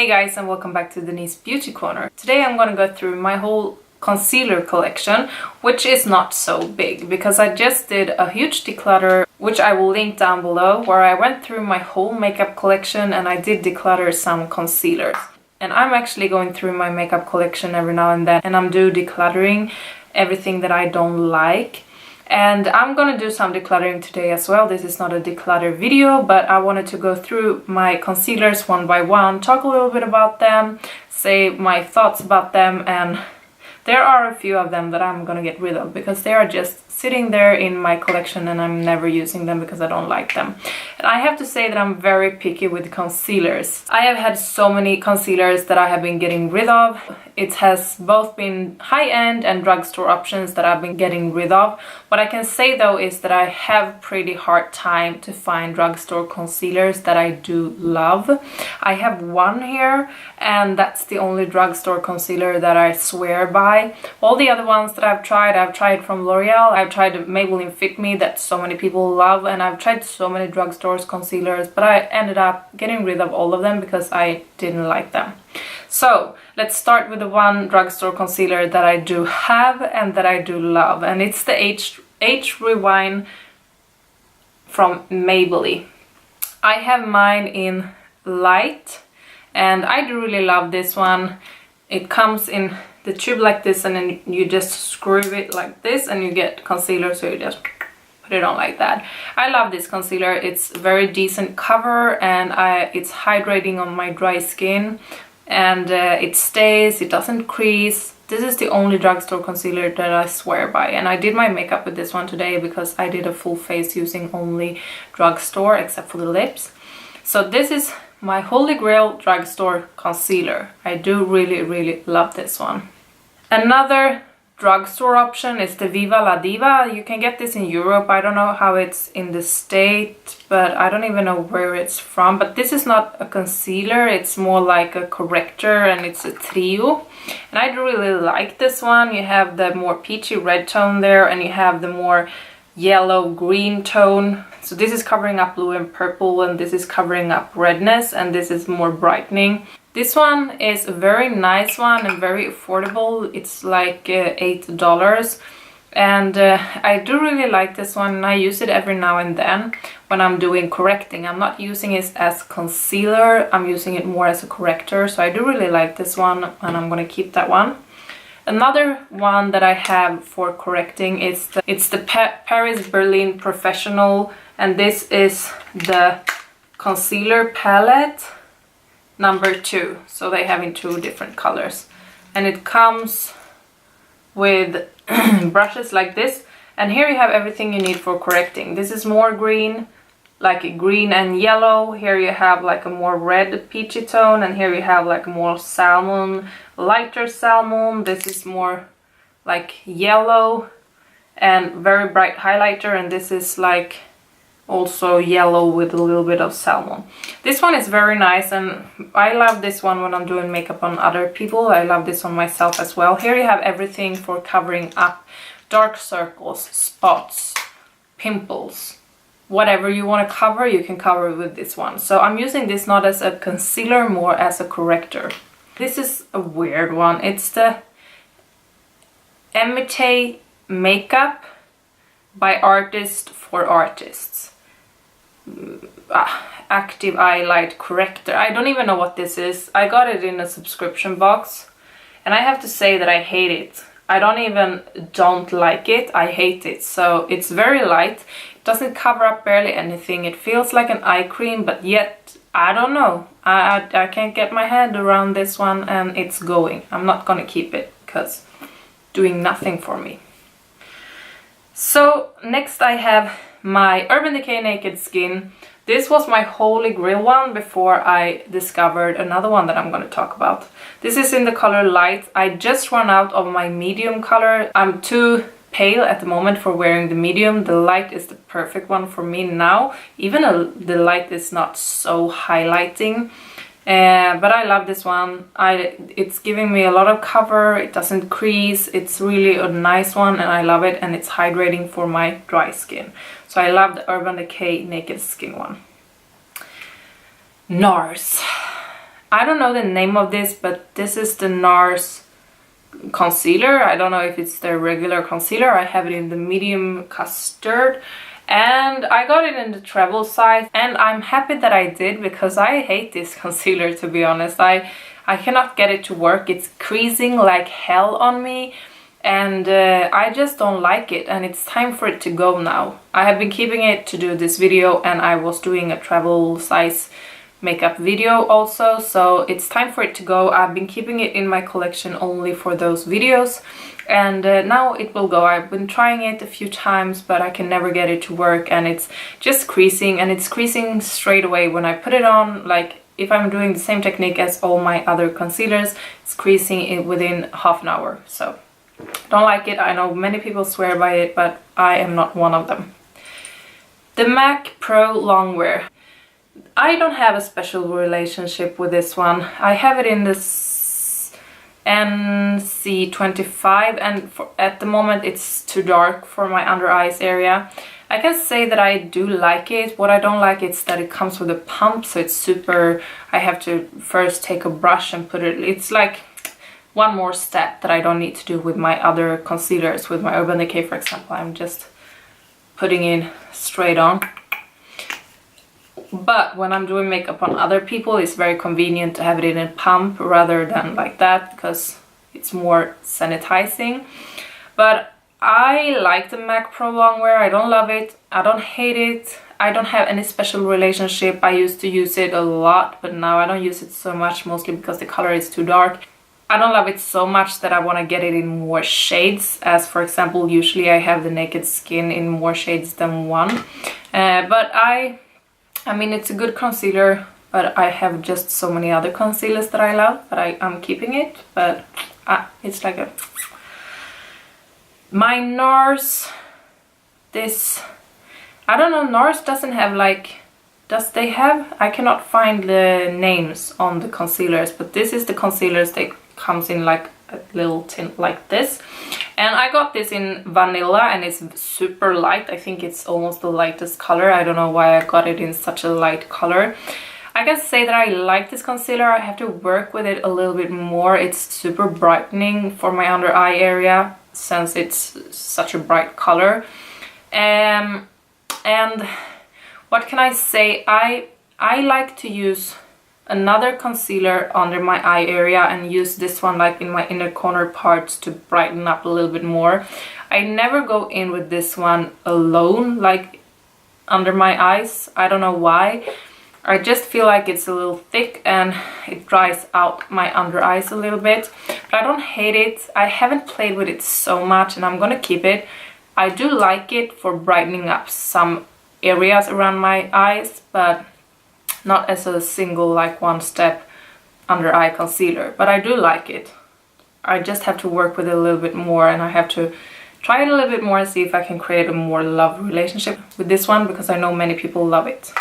Hey guys, and welcome back to Denise's Beauty Corner. Today I'm gonna go through my whole concealer collection, which is not so big because I just did a huge declutter, which I will link down below, where I went through my whole makeup collection and I did declutter some concealers. And I'm actually going through my makeup collection every now and then, and I'm decluttering everything that I don't like. And I'm gonna do some decluttering today as well. This is not a declutter video, but I wanted to go through my concealers one by one, talk a little bit about them, say my thoughts about them, and there are a few of them that I'm gonna get rid of because they are just sitting there in my collection and I'm never using them because I don't like them. And I have to say that I'm very picky with concealers. I have had so many concealers that I have been getting rid of. It has both been high-end and drugstore options that I've been getting rid of. What I can say though is that I have pretty hard time to find drugstore concealers that I do love. I have one here and that's the only drugstore concealer that I swear by. All the other ones that I've tried from L'Oreal, I've tried Maybelline Fit Me that so many people love, and I've tried so many drugstore concealers, but I ended up getting rid of all of them because I didn't like them. So let's start with the one drugstore concealer that I do have and that I do love, and it's the Age Rewind from Maybelline. I have mine in light and I do really love this one. It comes in the tube like this, and then you just screw it like this and you get concealer, so you just put it on like that. I love this concealer. It's very decent cover and it's hydrating on my dry skin, and it stays, it doesn't crease. This is the only drugstore concealer that I swear by, and I did my makeup with this one today because I did a full face using only drugstore except for the lips. So this is my holy grail drugstore concealer. I do really love this one. Another drugstore option is the Viva Diva. You can get this in Europe. I don't know how it's in the States, but I don't even know where it's from. But this is not a concealer, it's more like a corrector, and it's a trio. And I do really like this one. You have the more peachy red tone there, and you have the more yellow green tone. So this is covering up blue and purple, and this is covering up redness, and this is more brightening. This one is a very nice one and very affordable. It's like $8, and I do really like this one, and I use it every now and then when I'm doing correcting. I'm not using it as concealer, I'm using it more as a corrector, so I do really like this one and I'm gonna keep that one. Another one that I have for correcting is the Paris Berlin Professional, and this is the concealer palette number 2. So they have in 2 different colors, and it comes with brushes like this, and here you have everything you need for correcting. This is more green, like green and yellow. Here you have like a more red peachy tone, and here you have like more salmon, lighter salmon. This is more like yellow and very bright highlighter, and this is like also yellow with a little bit of salmon. This one is very nice, and I love this one when I'm doing makeup on other people. I love this on myself as well. Here you have everything for covering up dark circles, spots, pimples. Whatever you want to cover, you can cover with this one. So I'm using this not as a concealer, more as a corrector. This is a weird one. It's the MHA Makeup by Artist for Artists. Active Eye Light Corrector. I don't even know what this is. I got it in a subscription box, and I have to say that I hate it. I don't like it, I hate it. So it's very light. It doesn't cover up barely anything. It feels like an eye cream, but yet I don't know. I can't get my head around this one, and it's going. I'm not gonna keep it because doing nothing for me. So next I have my Urban Decay Naked Skin. This was my holy grail one before I discovered another one that I'm going to talk about. This is in the color light. I just run out of my medium color. I'm too pale at the moment for wearing the medium. The light is the perfect one for me now, even though the light is not so highlighting. But I love this one. It's giving me a lot of cover, it doesn't crease, it's really a nice one and I love it, and it's hydrating for my dry skin. So I love the Urban Decay Naked Skin one. NARS. I don't know the name of this, but this is the NARS concealer. I don't know if it's the regular concealer. I have it in the medium custard, and I got it in the travel size, and I'm happy that I did, because I hate this concealer, to be honest. I cannot get it to work. It's creasing like hell on me, and I just don't like it, and it's time for it to go now. I have been keeping it to do this video, and I was doing a travel size makeup video also, so it's time for it to go. I've been keeping it in my collection only for those videos, and now it will go. I've been trying it a few times, but I can never get it to work, and it's just creasing, and it's creasing straight away when I put it on. Like, if I'm doing the same technique as all my other concealers, it's creasing within half an hour. So don't like it. I know many people swear by it, but I am not one of them. The MAC Pro Longwear. I don't have a special relationship with this one. I have it in this NC25, and at the moment it's too dark for my under eyes area. I can say that I do like it. What I don't like is that it comes with a pump, so it's super... I have to first take a brush and put it... It's like one more step that I don't need to do with my other concealers. With my Urban Decay, for example, I'm just putting it straight on. But when I'm doing makeup on other people, it's very convenient to have it in a pump rather than like that, because it's more sanitizing. But I like the MAC Pro Longwear. I don't love it. I don't hate it. I don't have any special relationship. I used to use it a lot, but now I don't use it so much, mostly because the color is too dark. I don't love it so much that I want to get it in more shades, as for example, usually I have the Naked Skin in more shades than one. But I mean, it's a good concealer, but I have just so many other concealers that I love, but I'm keeping it. But it's like a... My NARS, this... I don't know, NARS doesn't have like... Does they have? I cannot find the names on the concealers, but this is the concealers that comes in like a little tin like this. And I got this in vanilla, and it's super light. I think it's almost the lightest color. I don't know why I got it in such a light color. I can say that I like this concealer. I have to work with it a little bit more. It's super brightening for my under eye area, since it's such a bright color. And what can I say? I like to use another concealer under my eye area and use this one like in my inner corner parts to brighten up a little bit more. I never go in with this one alone, like under my eyes. I don't know why. I just feel like it's a little thick and it dries out my under eyes a little bit. But I don't hate it. I haven't played with it so much, and I'm gonna keep it. I do like it for brightening up some areas around my eyes, but not as a single like one step under eye concealer. But I do like it. I just have to work with it a little bit more, and I have to try it a little bit more and see if I can create a more love relationship with this one, because I know many people love it.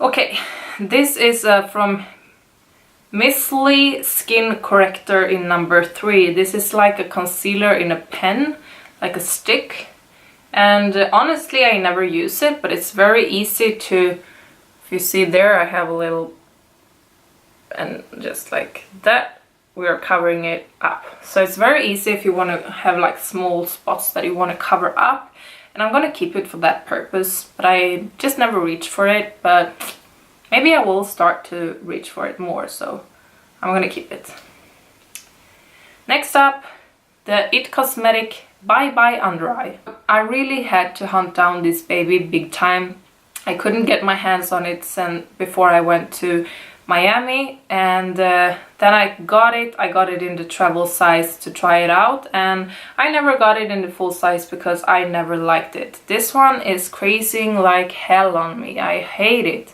Okay, this is from Miss Lee Skin Corrector in number 3. This is like a concealer in a pen, like a stick. And honestly, I never use it, but it's very easy to... If you see there, I have a little... And just like that, we are covering it up. So it's very easy if you want to have like small spots that you want to cover up. And I'm gonna keep it for that purpose, but I just never reach for it. But maybe I will start to reach for it more, so I'm gonna keep it. Next up, the It Cosmetic Bye Bye Under Eye. I really had to hunt down this baby big time. I couldn't get my hands on it before I went to Miami, and then I got it. I got it in the travel size to try it out, and I never got it in the full size because I never liked it. This one is creasing like hell on me. I hate it.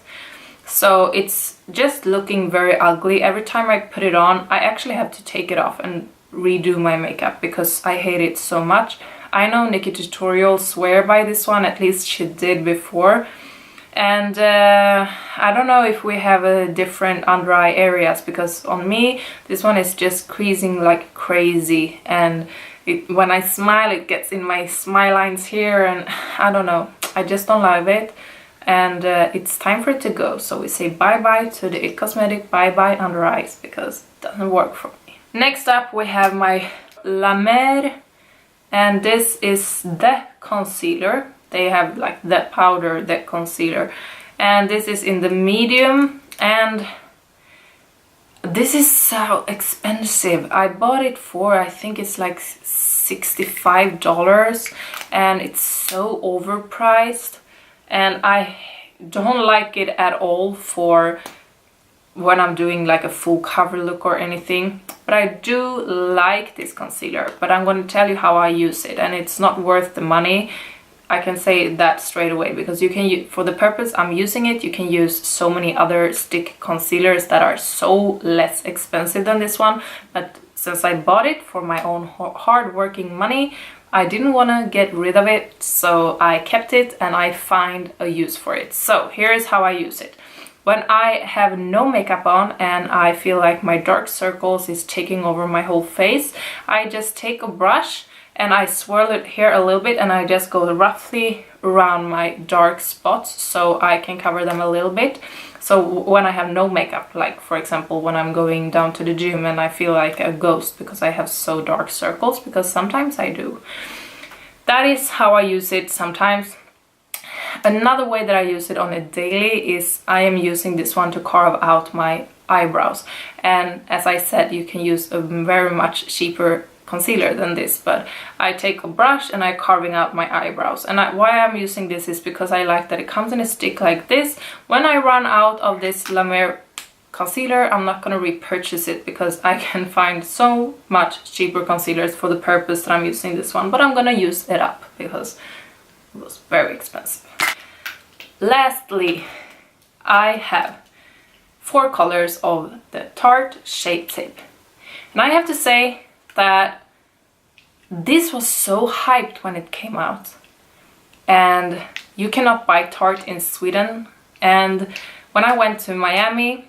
So it's just looking very ugly. Every time I put it on, I actually have to take it off and redo my makeup because I hate it so much. I know Nikki Tutorial swear by this one, at least she did before. And I don't know if we have a different under eye areas, because on me this one is just creasing like crazy, and when I smile it gets in my smile lines here, and I don't know, I just don't love it. and it's time for it to go. So we say bye-bye to the It Cosmetic bye-bye under eyes because it doesn't work for me. Next up we have my La Mer, and this is the concealer. They have like the powder, the concealer, and this is in the medium, and this is so expensive. I bought it for, I think it's like $65, and it's so overpriced, and I don't like it at all for when I'm doing like a full cover look or anything. But I do like this concealer, but I'm going to tell you how I use it, and it's not worth the money. I can say that straight away, because you can use, for the purpose I'm using it, you can use so many other stick concealers that are so less expensive than this one. But since I bought it for my own hard-working money, I didn't want to get rid of it, so I kept it and I find a use for it. So here is how I use it. When I have no makeup on and I feel like my dark circles is taking over my whole face, I just take a brush and I swirl it here a little bit, and I just go roughly around my dark spots so I can cover them a little bit. So when I have no makeup, like for example when I'm going down to the gym and I feel like a ghost because I have so dark circles, because sometimes I do. That is how I use it sometimes. Another way that I use it on a daily is I am using this one to carve out my eyebrows. And as I said, you can use a very much cheaper concealer than this, but I take a brush and I carving out my eyebrows. And why I'm using this is because I like that it comes in a stick like this. When I run out of this La Mer concealer, I'm not gonna repurchase it because I can find so much cheaper concealers for the purpose that I'm using this one, but I'm gonna use it up because it was very expensive. Lastly, I have 4 colors of the Tarte Shape Tape, and I have to say that this was so hyped when it came out, and you cannot buy Tarte in Sweden. And when I went to Miami,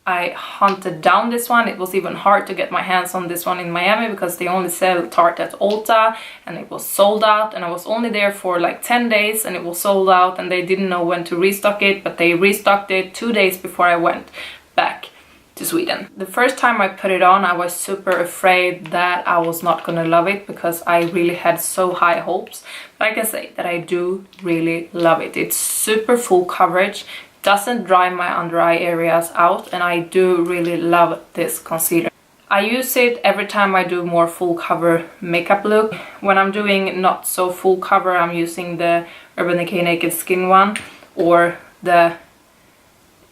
I hunted down this one. It was even hard to get my hands on this one in Miami because they only sell Tarte at Ulta, and it was sold out, and I was only there for like 10 days and it was sold out, and they didn't know when to restock it, but they restocked it 2 days before I went back to Sweden. The first time I put it on, I was super afraid that I was not gonna love it because I really had so high hopes. But I can say that I do really love it. It's super full coverage, doesn't dry my under eye areas out, and I do really love this concealer. I use it every time I do more full cover makeup look. When I'm doing not so full cover, I'm using the Urban Decay Naked Skin one or the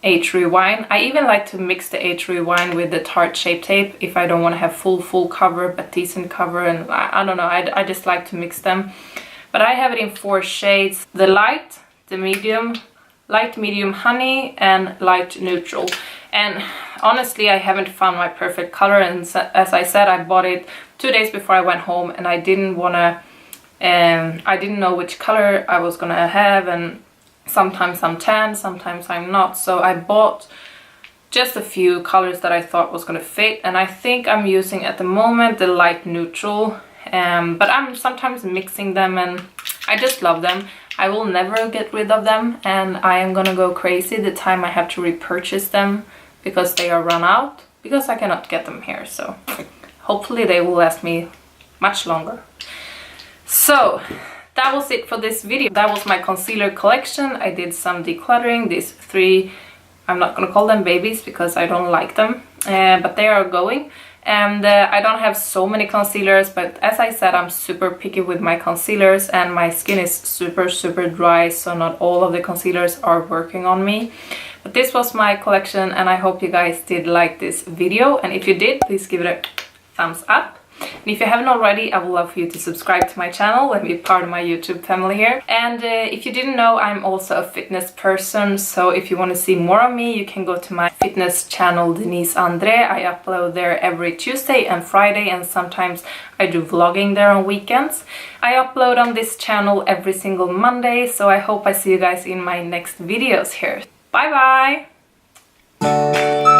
Age Rewind. I even like to mix the Age Rewind with the Tarte Shape Tape if I don't want to have full cover but decent cover, and I don't know, I just like to mix them. But I have it in 4 shades: the light, the medium, light medium honey, and light neutral. And honestly, I haven't found my perfect color, and as I said, I bought it 2 days before I went home, and I didn't know which color I was gonna have, and sometimes I'm tan, sometimes I'm not. So I bought just a few colors that I thought was gonna fit, and I think I'm using at the moment the light neutral, but I'm sometimes mixing them, and I just love them. I will never get rid of them, and I am gonna go crazy the time I have to repurchase them because they are run out, because I cannot get them here. So hopefully they will last me much longer. So that was it for this video. That was my concealer collection. I did some decluttering. These 3, I'm not gonna call them babies because I don't like them, but they are going. And I don't have so many concealers, but as I said, I'm super picky with my concealers, and my skin is super dry, so not all of the concealers are working on me. But this was my collection, and I hope you guys did like this video, and if you did, please give it a thumbs up. And if you haven't already, I would love for you to subscribe to my channel and be part of my YouTube family here. And if you didn't know, I'm also a fitness person, so if you want to see more of me, you can go to my fitness channel, Denise Andre. I upload there every Tuesday and Friday, and sometimes I do vlogging there on weekends. I upload on this channel every single Monday, so I hope I see you guys in my next videos here. Bye bye!